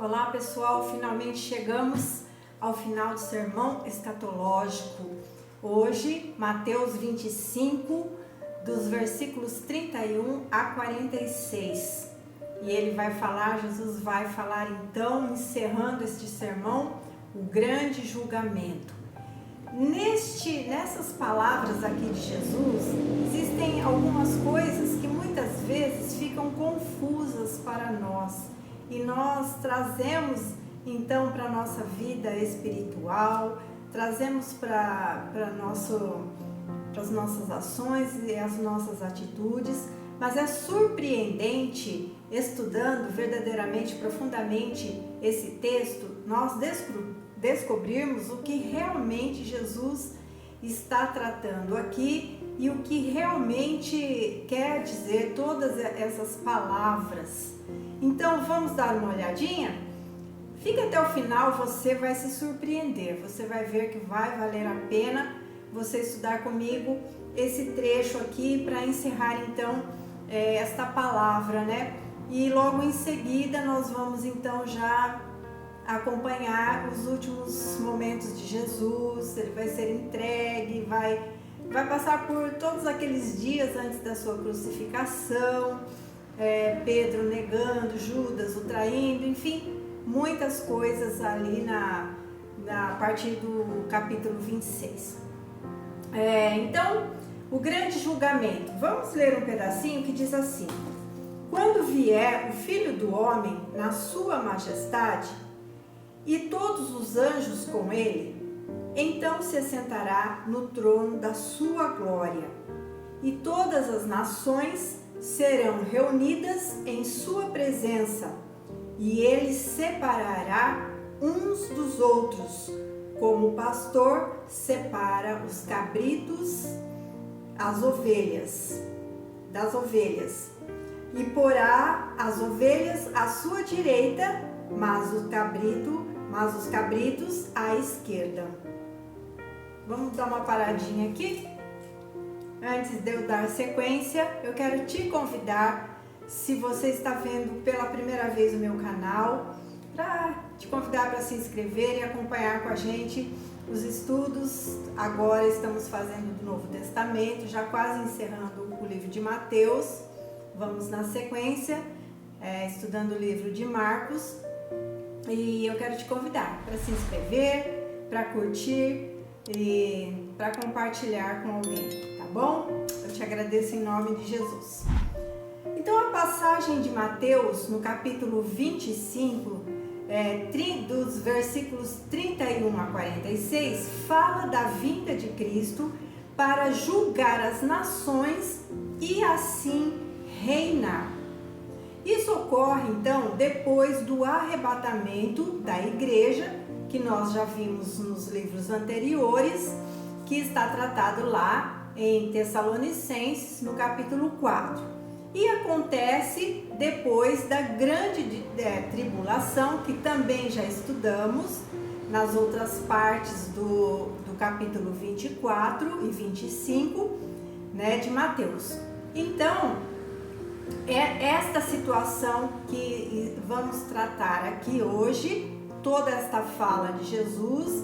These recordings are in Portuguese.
Olá pessoal, finalmente chegamos ao final do sermão escatológico. Hoje, Mateus 25, dos versículos 31 a 46. E Jesus vai falar então, encerrando este sermão, o grande julgamento. Nessas palavras aqui de Jesus, existem algumas coisas que muitas vezes ficam confusas para nós. E nós trazemos então para a nossa vida espiritual, trazemos para as nossas ações e as nossas atitudes, mas é surpreendente, estudando verdadeiramente, profundamente esse texto, nós descobrirmos o que realmente Jesus está tratando aqui e o que realmente quer dizer todas essas palavras. Então vamos dar uma olhadinha? Fica até o final, você vai se surpreender, você vai ver que vai valer a pena você estudar comigo esse trecho aqui para encerrar então esta palavra, né? E logo em seguida nós vamos então já acompanhar os últimos momentos de Jesus. Ele vai ser entregue, vai passar por todos aqueles dias antes da sua crucificação, Pedro negando, Judas o traindo, enfim, muitas coisas ali a partir do capítulo 26. Então, o grande julgamento. Vamos ler um pedacinho que diz assim: quando vier o Filho do Homem na sua majestade e todos os anjos com ele, então se assentará no trono da sua glória, e todas as nações serão reunidas em sua presença, e ele separará uns dos outros, como o pastor separa os cabritos das ovelhas, e porá as ovelhas à sua direita, mas os cabritos à esquerda. Vamos dar uma paradinha aqui? Antes de eu dar sequência, eu quero te convidar, se você está vendo pela primeira vez o meu canal, para te convidar para se inscrever e acompanhar com a gente os estudos. Agora estamos fazendo do Novo Testamento, já quase encerrando o livro de Mateus. Vamos na sequência, estudando o livro de Marcos. E eu quero te convidar para se inscrever, para curtir e para compartilhar com alguém, tá bom? Eu te agradeço em nome de Jesus. Então a passagem de Mateus, no capítulo 25, dos versículos 31 a 46, fala da vinda de Cristo para julgar as nações e assim reinar. Isso ocorre então depois do arrebatamento da igreja, que nós já vimos nos livros anteriores, que está tratado lá em Tessalonicenses, no capítulo 4. E acontece depois da grande tribulação, que também já estudamos nas outras partes do capítulo 24 e 25, né, de Mateus. Então, é esta situação que vamos tratar aqui hoje. Toda esta fala de Jesus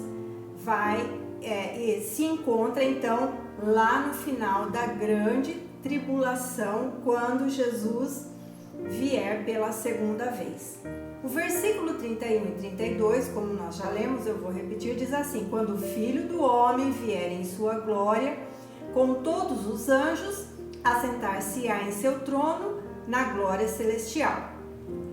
se encontra então lá no final da grande tribulação, quando Jesus vier pela segunda vez. O versículo 31 e 32, como nós já lemos, eu vou repetir, diz assim: quando o Filho do Homem vier em sua glória, com todos os anjos, assentar-se-á em seu trono na glória celestial.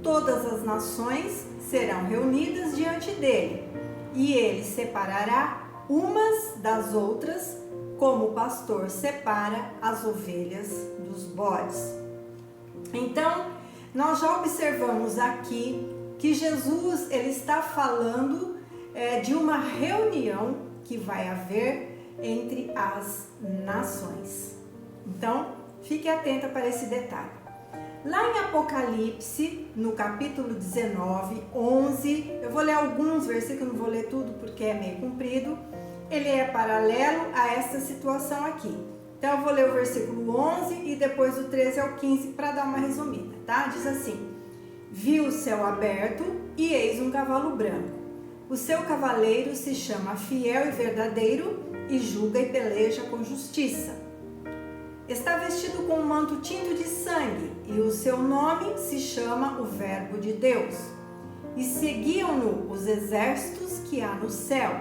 Todas as nações serão reunidas diante dele, e ele separará umas das outras, como o pastor separa as ovelhas dos bodes. Então, nós já observamos aqui que Jesus ele está falando de uma reunião que vai haver entre as nações. Então, fique atenta para esse detalhe. Lá em Apocalipse, no capítulo 19, 11, eu vou ler alguns versículos, não vou ler tudo porque é meio comprido, ele é paralelo a essa situação aqui. Então eu vou ler o versículo 11 e depois o 13 ao 15 para dar uma resumida, tá? Diz assim: viu o céu aberto e eis um cavalo branco. O seu cavaleiro se chama Fiel e Verdadeiro e julga e peleja com justiça. Está vestido com um manto tinto de sangue e o seu nome se chama o Verbo de Deus. E seguiam-no os exércitos que há no céu,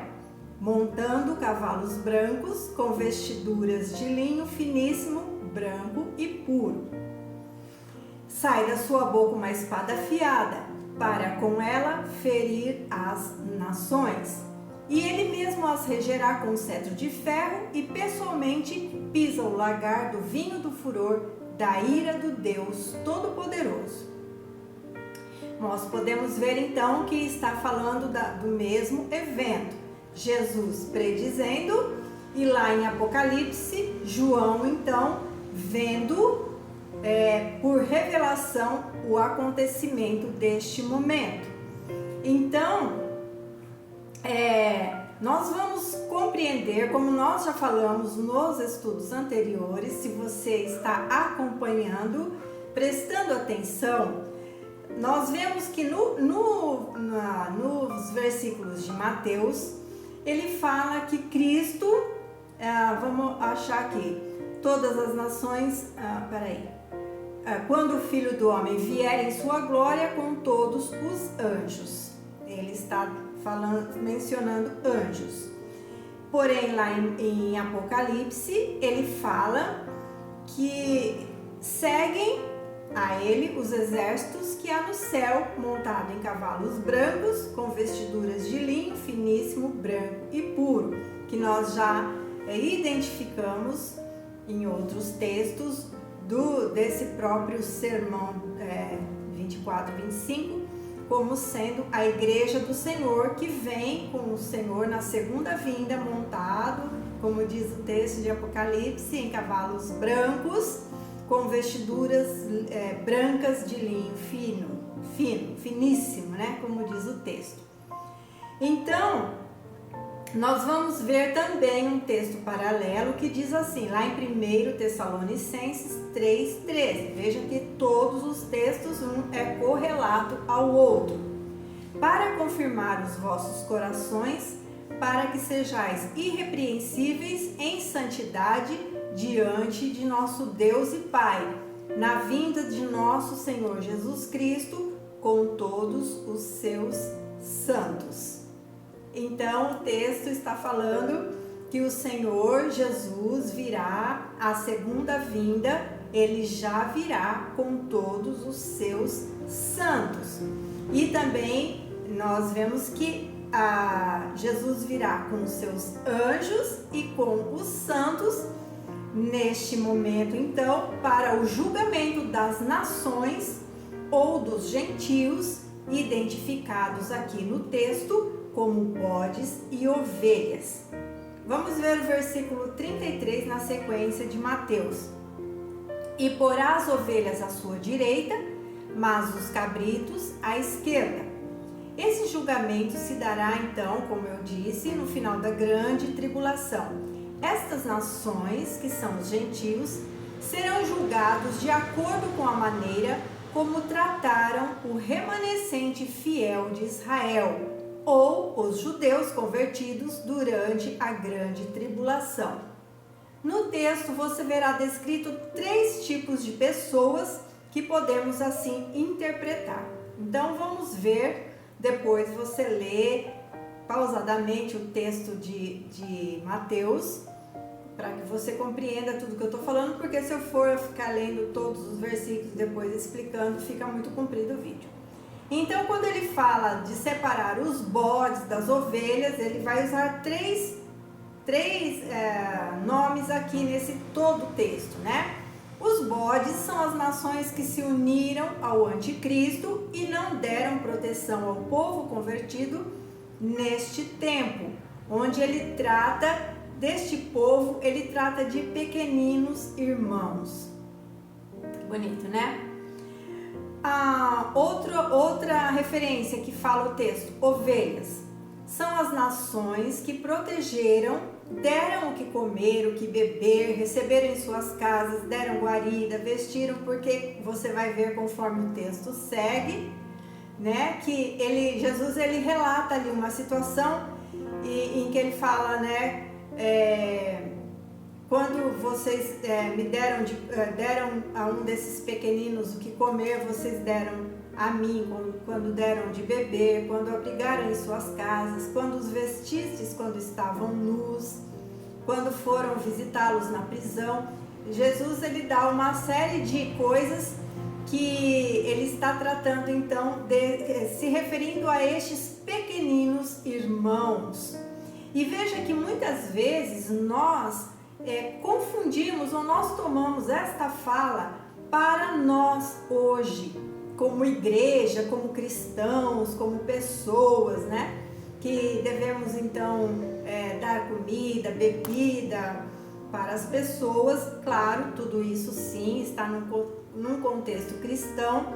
montando cavalos brancos com vestiduras de linho finíssimo, branco e puro. Sai da sua boca uma espada afiada, para com ela ferir as nações. E ele mesmo as regerá com um cetro de ferro e pessoalmente pisa o lagar do vinho do furor da ira do Deus Todo-Poderoso. Nós podemos ver então que está falando do mesmo evento. Jesus predizendo e lá em Apocalipse, João então vendo por revelação o acontecimento deste momento. Então, nós vamos compreender, como nós já falamos nos estudos anteriores, se você está acompanhando, prestando atenção, nós vemos que nos versículos de Mateus, ele fala que Cristo, vamos achar aqui, todas as nações, quando o Filho do Homem vier em sua glória com todos os anjos. Ele está mencionando anjos. Porém, lá em Apocalipse, ele fala que seguem a ele os exércitos que há no céu, montado em cavalos brancos, com vestiduras de linho finíssimo, branco e puro, que nós já identificamos em outros textos desse próprio sermão 24 e 25, como sendo a igreja do Senhor, que vem com o Senhor na segunda vinda, montado, como diz o texto de Apocalipse, em cavalos brancos, com vestiduras brancas de linho finíssimo, né? Como diz o texto. Então, nós vamos ver também um texto paralelo que diz assim, lá em 1 Tessalonicenses 3,13. Veja que todos os textos, um é correlato ao outro. Para confirmar os vossos corações, para que sejais irrepreensíveis em santidade diante de nosso Deus e Pai, na vinda de nosso Senhor Jesus Cristo, com todos os seus santos. Então, o texto está falando que o Senhor Jesus virá, a segunda vinda, ele já virá com todos os seus santos. E também nós vemos que Jesus virá com os seus anjos e com os santos, neste momento, então, para o julgamento das nações ou dos gentios, identificados aqui no texto como bodes e ovelhas. Vamos ver o versículo 33 na sequência de Mateus. E porá as ovelhas à sua direita, mas os cabritos à esquerda. Esse julgamento se dará então, como eu disse, no final da grande tribulação. Estas nações, que são os gentios, serão julgados de acordo com a maneira como trataram o remanescente fiel de Israel, ou os judeus convertidos durante a grande tribulação. No texto você verá descrito 3 tipos de pessoas que podemos assim interpretar. Então vamos ver, depois você lê pausadamente o texto de Mateus, para que você compreenda tudo que eu estou falando, porque se eu for ficar lendo todos os versículos depois explicando, fica muito comprido o vídeo. Então, quando ele fala de separar os bodes das ovelhas, ele vai usar três nomes aqui nesse todo texto, né? Os bodes são as nações que se uniram ao anticristo e não deram proteção ao povo convertido neste tempo, onde ele trata deste povo, ele trata de pequeninos irmãos. Bonito, né? Outra referência que fala o texto, ovelhas, são as nações que protegeram, deram o que comer, o que beber, receberam em suas casas, deram guarida, vestiram, porque você vai ver conforme o texto segue, né? Que Jesus relata ali uma situação em que ele fala, né? Quando vocês me deram a um desses pequeninos o que comer, vocês deram a mim, quando deram de beber, quando abrigaram em suas casas, quando os vestistes quando estavam nus, quando foram visitá-los na prisão. Jesus ele dá uma série de coisas que ele está tratando então, se referindo a estes pequeninos irmãos. E veja que muitas vezes nós confundimos ou nós tomamos esta fala para nós hoje, como igreja, como cristãos, como pessoas, né? Que devemos então dar comida, bebida para as pessoas. Claro, tudo isso sim está num contexto cristão,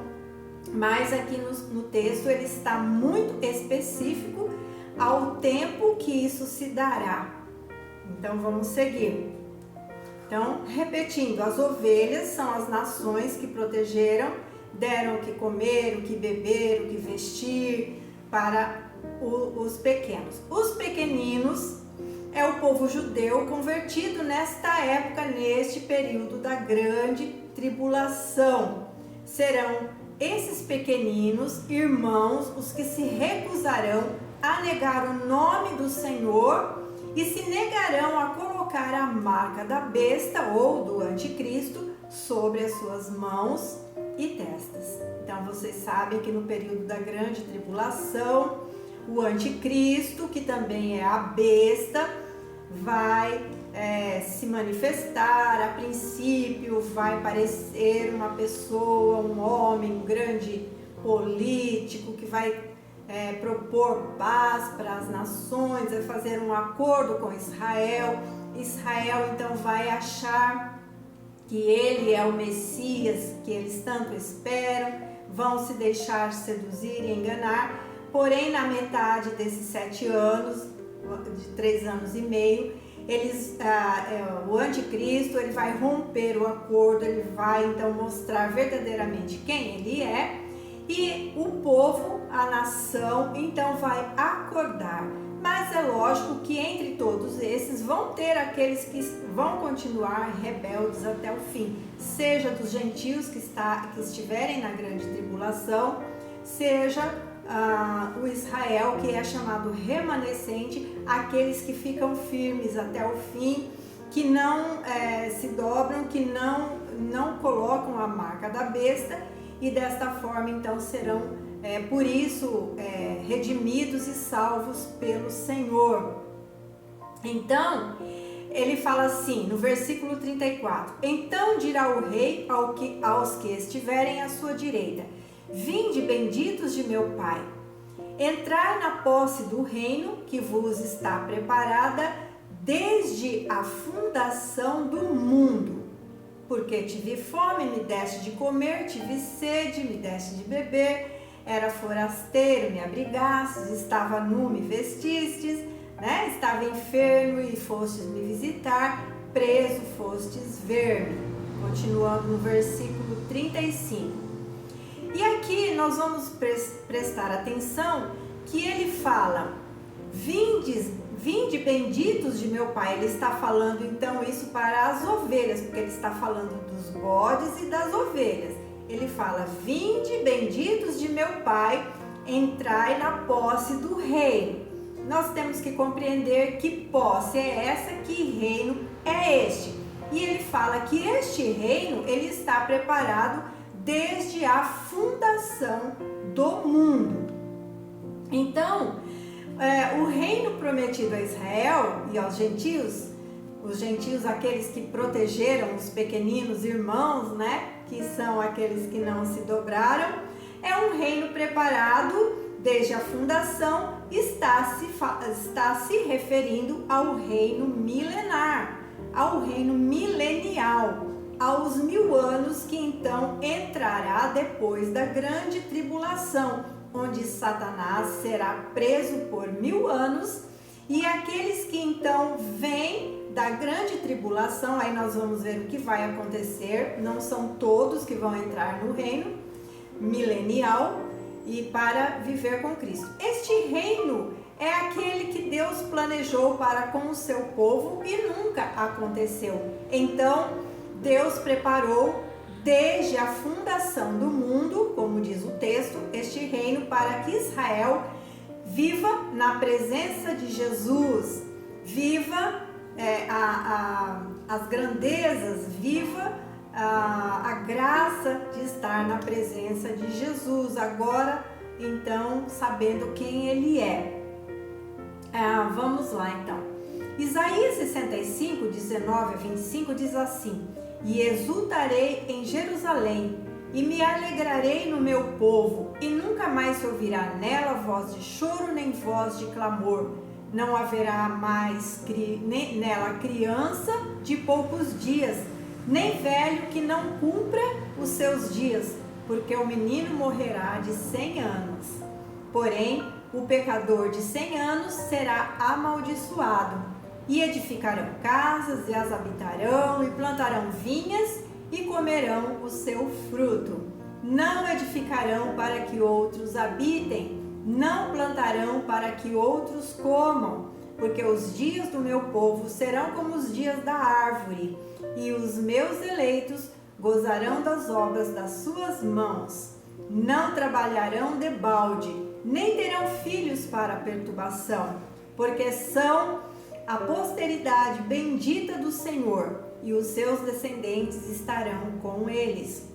mas aqui no texto ele está muito específico ao tempo que isso se dará. Então vamos seguir. Então, repetindo, as ovelhas são as nações que protegeram, deram o que comer, o que beber, o que vestir para os pequenos. Os pequeninos é o povo judeu convertido nesta época, neste período da grande tribulação. Serão esses pequeninos irmãos os que se recusarão a negar o nome do Senhor e se negarão a colocar a marca da besta ou do anticristo sobre as suas mãos e testas. Então vocês sabem que no período da grande tribulação, o anticristo, que também é a besta, vai se manifestar. A princípio vai parecer uma pessoa, um homem, um grande político que vai propor paz para as nações, vai fazer um acordo com Israel. Israel então vai achar que ele é o Messias que eles tanto esperam, vão se deixar seduzir e enganar. Porém, na metade desses 7 anos, de 3 anos e meio, o anticristo ele vai romper o acordo, ele vai então mostrar verdadeiramente quem ele é, e o povo, a nação, então vai acordar. Mas é lógico que entre todos esses vão ter aqueles que vão continuar rebeldes até o fim, seja dos gentios que estiverem na grande tribulação, seja o Israel, que é chamado remanescente, aqueles que ficam firmes até o fim, que não se dobram, que não colocam a marca da besta, e desta forma então serão por isso redimidos e salvos pelo Senhor. Então ele fala assim no versículo 34: então dirá o rei aos que estiverem à sua direita: vinde, benditos de meu Pai, entrai na posse do reino que vos está preparada desde a fundação do mundo. Porque tive fome, me deste de comer, tive sede, me deste de beber, era forasteiro, me abrigastes, estava nu, me vestistes, né? Estava enfermo e fostes me visitar, preso, fostes ver-me. Continuando no versículo 35. E aqui nós vamos prestar atenção que ele fala: vinde benditos de meu Pai. Ele está falando então isso para as ovelhas, porque ele está falando dos bodes e das ovelhas. Ele fala: vinde benditos de meu Pai, entrai na posse do reino. Nós temos que compreender que posse é essa, que reino é este. E ele fala que este reino ele está preparado desde a fundação do mundo. Então, o reino prometido a Israel e aos gentios, os gentios, aqueles que protegeram os pequeninos irmãos, né, que são aqueles que não se dobraram, é um reino preparado desde a fundação, está se referindo ao reino milenar, ao reino milenial, aos 1000 anos que então entrará depois da grande tribulação, onde Satanás será preso por 1000 anos, e aqueles que então vêm da grande tribulação, aí nós vamos ver o que vai acontecer, não são todos que vão entrar no reino milenial, e para viver com Cristo. Este reino é aquele que Deus planejou para com o seu povo e nunca aconteceu. Então, Deus preparou desde a fundação do mundo, como diz o texto, este reino para que Israel viva na presença de Jesus, viva as grandezas, viva a graça de estar na presença de Jesus. Agora, então, sabendo quem Ele é. Vamos lá, então. Isaías 65, 19 a 25 diz assim: E exultarei em Jerusalém, e me alegrarei no meu povo, e nunca mais se ouvirá nela voz de choro, nem voz de clamor. Não haverá mais nela criança de poucos dias, nem velho que não cumpra os seus dias, porque o menino morrerá de 100 anos. Porém, o pecador de 100 anos será amaldiçoado. E edificarão casas, e as habitarão, e plantarão vinhas, e comerão o seu fruto. Não edificarão para que outros habitem, não plantarão para que outros comam, porque os dias do meu povo serão como os dias da árvore, e os meus eleitos gozarão das obras das suas mãos. Não trabalharão debalde, nem terão filhos para perturbação, porque são a posteridade bendita do Senhor, e os seus descendentes estarão com eles.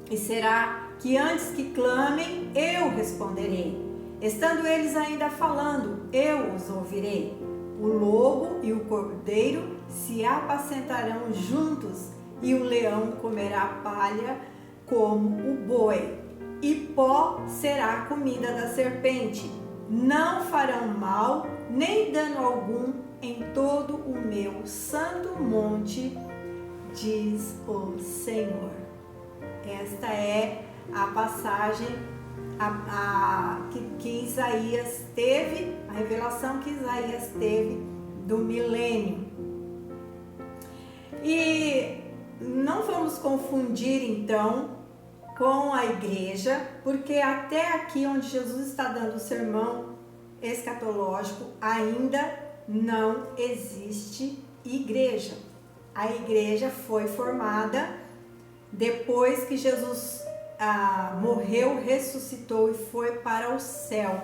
E será que antes que clamem, eu responderei. Estando eles ainda falando, eu os ouvirei. O lobo e o cordeiro se apacentarão juntos, e o leão comerá palha como o boi, e pó será a comida da serpente. Não farão mal, nem dano algum em todo o meu santo monte, diz o Senhor. Esta é a passagem que Isaías teve, a revelação que Isaías teve do milênio. E não vamos confundir então com a igreja, porque até aqui onde Jesus está dando o sermão escatológico, ainda não existe igreja. A igreja foi formada depois que Jesus morreu, ressuscitou e foi para o céu.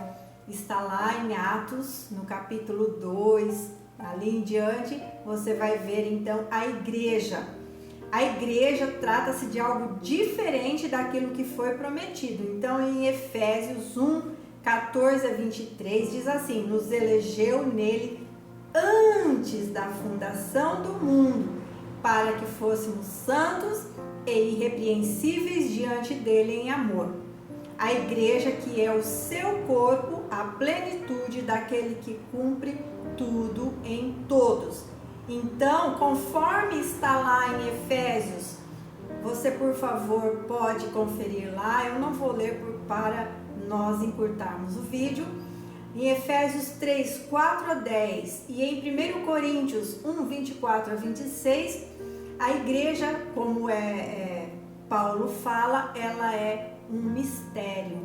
Está lá em Atos, no capítulo 2, ali em diante, você vai ver então a igreja. A igreja trata-se de algo diferente daquilo que foi prometido. Então, em Efésios 1, 14 a 23, diz assim: Nos elegeu nele antes da fundação do mundo, para que fôssemos santos e irrepreensíveis diante dele em amor. A igreja, que é o seu corpo, a plenitude daquele que cumpre tudo em todos. Então, conforme está lá em Efésios, você, por favor, pode conferir lá. Eu não vou ler para nós encurtarmos o vídeo. Em Efésios 3, 4 a 10 e em 1 Coríntios 1, 24 a 26, a igreja, como Paulo fala, ela é um mistério.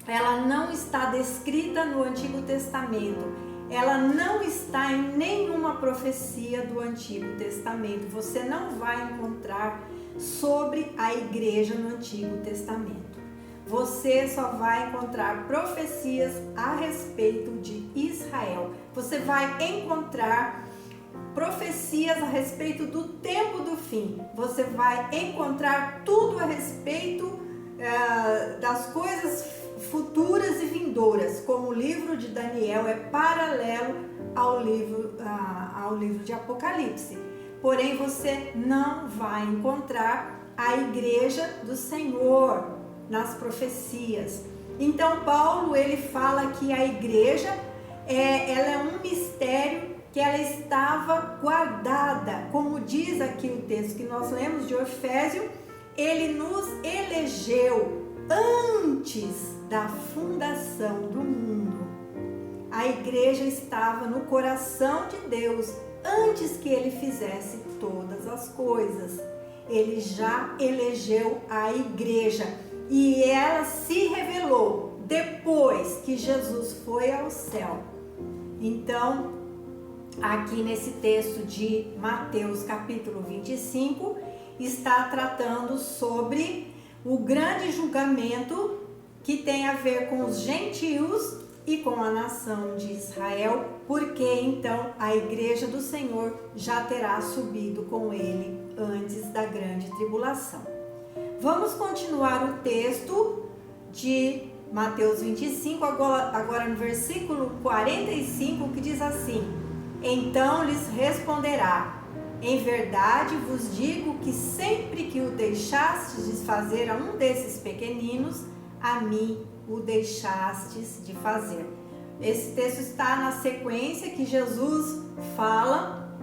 Ela não está descrita no Antigo Testamento. Ela não está em nenhuma profecia do Antigo Testamento. Você não vai encontrar sobre a igreja no Antigo Testamento. Você só vai encontrar profecias a respeito de Israel. Você vai encontrar profecias a respeito do tempo do fim. Você vai encontrar tudo a respeito das coisas futuras e vindouras, como o livro de Daniel é paralelo ao livro de Apocalipse. Porém, você não vai encontrar a igreja do Senhor nas profecias. Então, Paulo, ele fala que a igreja ela é um mistério, que ela estava guardada, como diz aqui o texto que nós lemos de Efésios. Ele nos elegeu antes da fundação do mundo. A igreja estava no coração de Deus antes que ele fizesse todas as coisas. Ele já elegeu a igreja. e ela se revelou depois que Jesus foi ao céu. Então, aqui nesse texto de Mateus capítulo 25, está tratando sobre o grande julgamento que tem a ver com os gentios e com a nação de Israel, porque então a igreja do Senhor já terá subido com ele antes da grande tribulação. Vamos continuar o texto de Mateus 25, agora no versículo 45, que diz assim: então lhes responderá: em verdade vos digo que sempre que o deixastes de fazer a um desses pequeninos, a mim o deixastes de fazer. Esse texto está na sequência que Jesus fala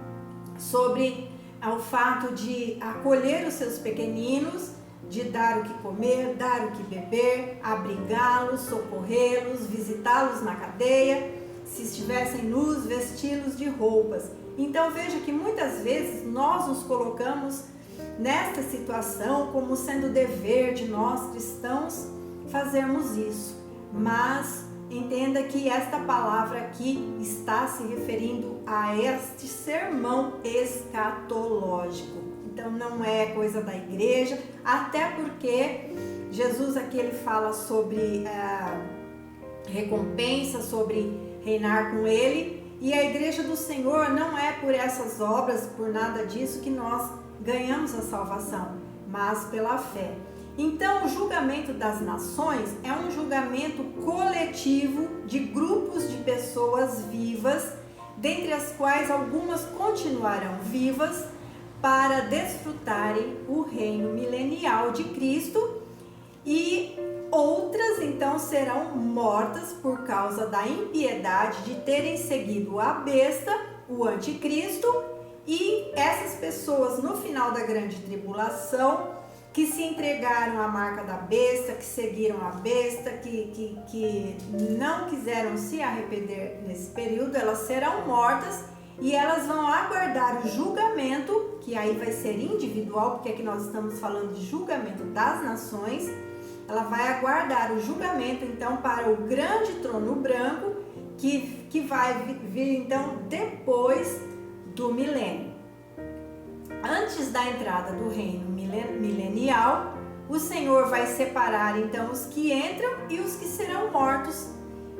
sobre o fato de acolher os seus pequeninos, de dar o que comer, dar o que beber, abrigá-los, socorrê-los, visitá-los na cadeia, se estivessem nus, vesti-los de roupas. Então veja que muitas vezes nós nos colocamos nesta situação como sendo dever de nós cristãos fazermos isso, mas entenda que esta palavra aqui está se referindo a este sermão escatológico. Então não é coisa da igreja, até porque Jesus aqui ele fala sobre recompensa, sobre reinar com ele, e a igreja do Senhor não é por essas obras, por nada disso que nós ganhamos a salvação, mas pela fé. Então, o julgamento das nações é um julgamento coletivo de grupos de pessoas vivas, dentre as quais algumas continuarão vivas para desfrutarem o reino milenial de Cristo, e outras então serão mortas por causa da impiedade de terem seguido a besta, o anticristo, e essas pessoas no final da grande tribulação que se entregaram à marca da besta, que seguiram a besta, que não quiseram se arrepender nesse período, elas serão mortas e elas vão aguardar o julgamento, que aí vai ser individual, porque aqui nós estamos falando de julgamento das nações. Ela vai aguardar o julgamento então para o grande trono branco, que vai vir então depois do milênio. Antes da entrada do reino milenial, o Senhor vai separar então os que entram e os que serão mortos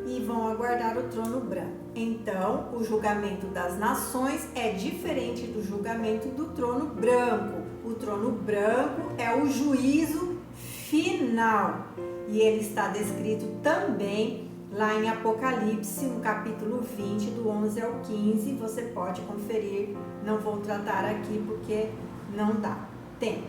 e vão aguardar o trono branco. Então, o julgamento das nações é diferente do julgamento do trono branco. O trono branco é o juízo final e ele está descrito também lá em Apocalipse, no capítulo 20, do 11 ao 15, você pode conferir, não vou tratar aqui porque não dá tempo.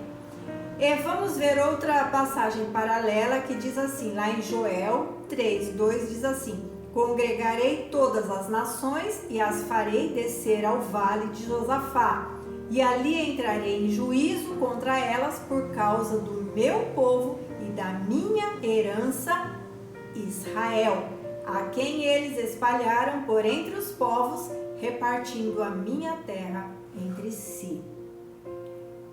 E vamos ver outra passagem paralela que diz assim, lá em Joel 3:2 diz assim: congregarei todas as nações e as farei descer ao vale de Josafá, e ali entrarei em juízo contra elas por causa do meu povo e da minha herança Israel, a quem eles espalharam por entre os povos, repartindo a minha terra entre si.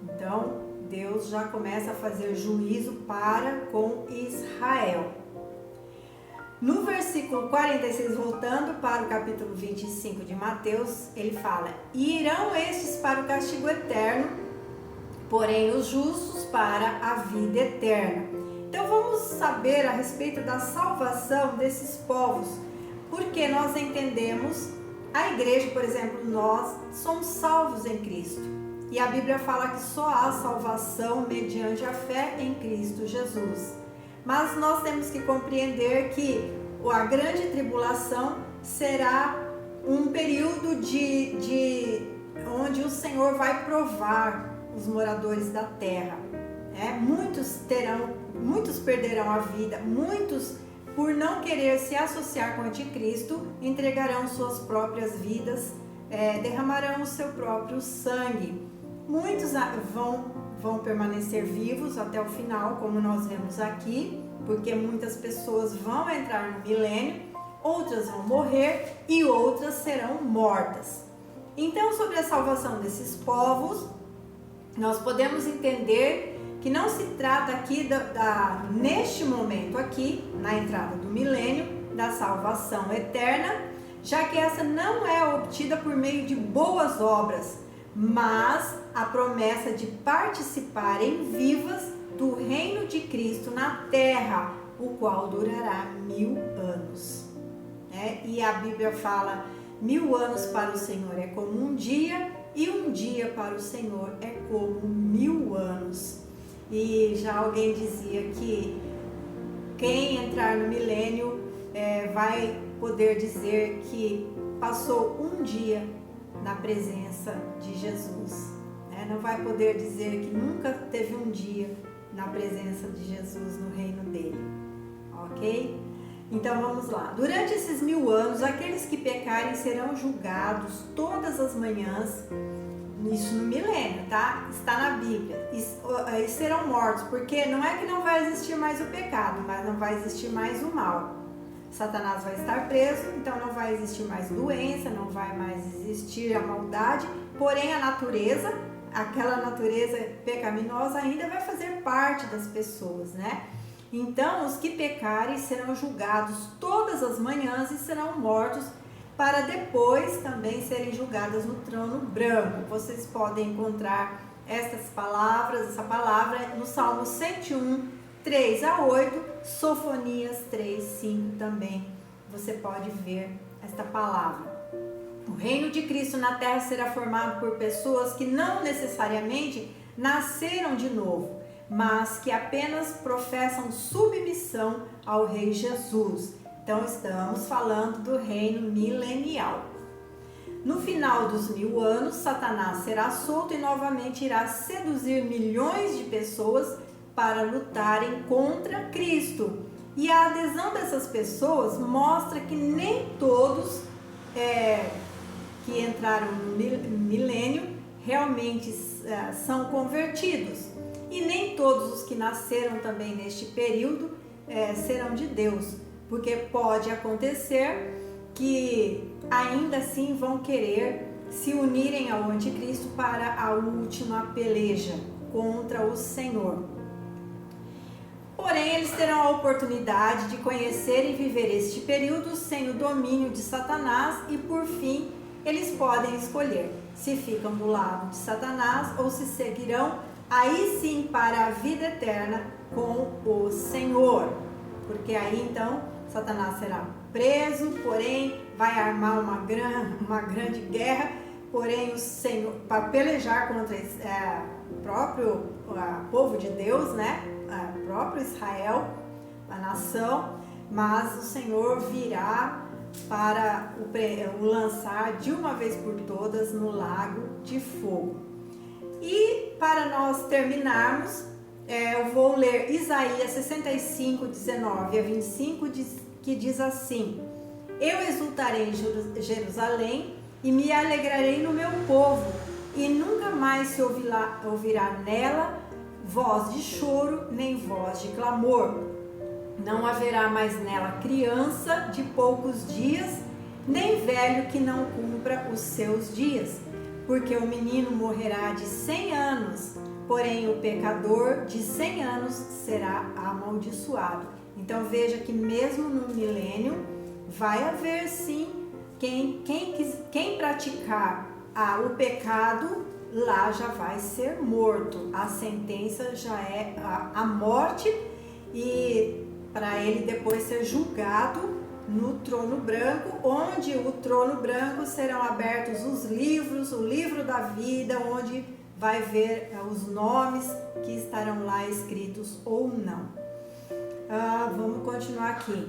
Então, Deus já começa a fazer juízo para com Israel. No versículo 46, voltando para o capítulo 25 de Mateus, ele fala: e irão estes para o castigo eterno, porém os justos para a vida eterna. Então vamos saber a respeito da salvação desses povos, porque nós entendemos, a igreja, por exemplo, nós somos salvos em Cristo. E a Bíblia fala que só há salvação mediante a fé em Cristo Jesus. Mas nós temos que compreender que a grande tribulação será um período onde o Senhor vai provar os moradores da terra. Muitos perderão a vida, muitos, por não querer se associar com o anticristo, entregarão suas próprias vidas, derramarão o seu próprio sangue. Muitos vão permanecer vivos até o final, como nós vemos aqui, porque muitas pessoas vão entrar no milênio, outras vão morrer e outras serão mortas. Então, sobre a salvação desses povos, nós podemos entender que não se trata aqui neste momento aqui, na entrada do milênio, da salvação eterna, já que essa não é obtida por meio de boas obras, mas a promessa de participarem vivas do reino de Cristo na terra, o qual durará 1000 anos. E a Bíblia fala: 1000 anos para o Senhor é como um dia, e um dia para o Senhor é como 1000 anos. E já alguém dizia que quem entrar no milênio vai poder dizer que passou um dia na presença de Jesus. Não vai poder dizer que nunca teve um dia na presença de Jesus no reino dele. Ok? Então vamos lá. Durante esses 1000 anos, aqueles que pecarem serão julgados todas as manhãs. Isso no milênio, tá? Está na Bíblia. E serão mortos, porque não é que não vai existir mais o pecado, mas não vai existir mais o mal. Satanás vai estar preso, então não vai existir mais doença, não vai mais existir a maldade, porém a natureza, aquela natureza pecaminosa ainda vai fazer parte das pessoas, né? Então os que pecarem serão julgados todas as manhãs e serão mortos, para depois também serem julgadas no trono branco. Vocês podem encontrar essa palavra no Salmo 101, 3 a 8, Sofonias 3, 5 também. Você pode ver esta palavra. O reino de Cristo na terra será formado por pessoas que não necessariamente nasceram de novo, mas que apenas professam submissão ao Rei Jesus. Então estamos falando do reino milenial. No final dos 1000 anos, Satanás será solto e novamente irá seduzir milhões de pessoas para lutarem contra Cristo. E a adesão dessas pessoas mostra que nem todos que entraram no milênio realmente são convertidos. E nem todos os que nasceram também neste período serão de Deus. Porque pode acontecer que ainda assim vão querer se unirem ao anticristo para a última peleja contra o Senhor. Porém, eles terão a oportunidade de conhecer e viver este período sem o domínio de Satanás e, por fim, eles podem escolher se ficam do lado de Satanás ou se seguirão aí sim para a vida eterna com o Senhor. Porque aí então Satanás será preso, porém vai armar uma grande guerra, porém o Senhor, para pelejar contra o próprio povo de Deus, né? O próprio Israel, a nação, mas o Senhor virá para o lançar de uma vez por todas no lago de fogo. E para nós terminarmos, eu vou ler Isaías 65, 19 a 25, que diz assim: Eu exultarei em Jerusalém e me alegrarei no meu povo, e nunca mais se ouvirá nela voz de choro, nem voz de clamor. Não haverá mais nela criança de poucos dias, nem velho que não cumpra os seus dias, porque o menino morrerá de 100 anos, porém o pecador de 100 anos será amaldiçoado. Então veja que mesmo no milênio vai haver sim quem praticar o pecado, lá já vai ser morto. A sentença já é a morte, e para ele depois ser julgado no trono branco, onde o trono branco serão abertos os livros, o livro da vida, onde vai ver os nomes que estarão lá escritos ou não. Vamos continuar aqui.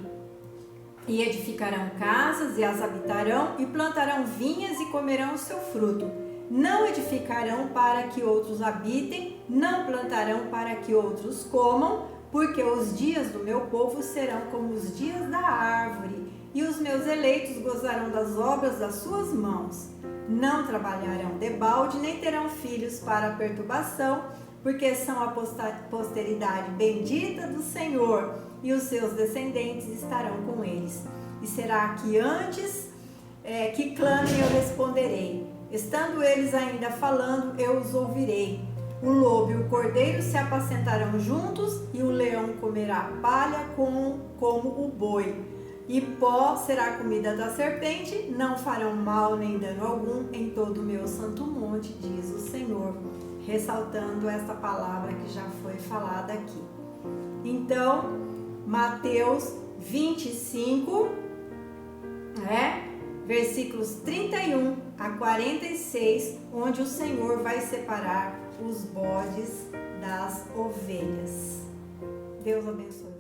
E edificarão casas e as habitarão, e plantarão vinhas e comerão o seu fruto. Não edificarão para que outros habitem, não plantarão para que outros comam, porque os dias do meu povo serão como os dias da árvore, e os meus eleitos gozarão das obras das suas mãos. Não trabalharão debalde, nem terão filhos para perturbação, porque são a posteridade bendita do Senhor, e os seus descendentes estarão com eles. E será que antes que clamem eu responderei, estando eles ainda falando eu os ouvirei. O lobo e o cordeiro se apacentarão juntos, e o leão comerá palha como o boi. E pó será a comida da serpente, não farão mal nem dano algum em todo o meu santo monte, diz o Senhor. Ressaltando essa palavra que já foi falada aqui. Então, Mateus 25, versículos 31 a 46, onde o Senhor vai separar os bodes das ovelhas. Deus abençoe.